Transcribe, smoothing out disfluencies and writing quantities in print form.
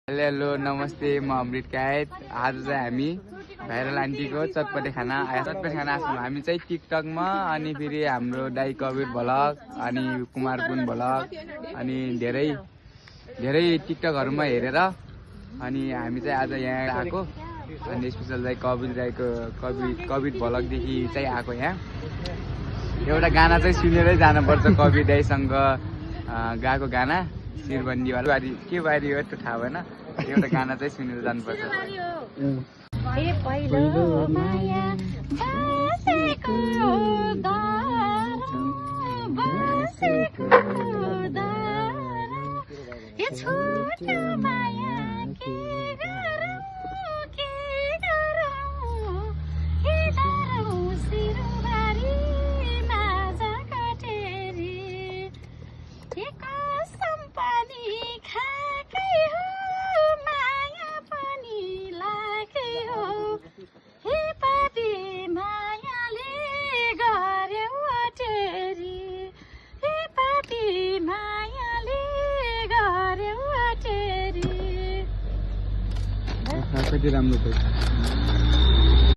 Hello नमस्ते, म अमृत कायत। आज चाहिँ हामी भाइरल आन्टीको चटपटे खाना आएको। हामी चाहिँ टिकटकमा अनि फेरि हाम्रो दाइ कबिर भ्लग अनि कुमार पुन भ्लग अनि धेरै टिकटकहरूमा हेरेर अनि हामी चाहिँ आज यहाँ आएको। अनि स्पेसल चाहिँ कबिर दाइको कबिर भ्लगदेखि चाहिँ आएको। यहाँ एउटा गाना चाहिँ सुनेरै जानुपर्छ, कबिर दाइसँग गाएको गाना शिरबन्दीवाला के बारी हो त्यो थाहा भएन। एउटा गाना चाहिँ सुनेर जानुपर्छ। कति राम्रो भयो।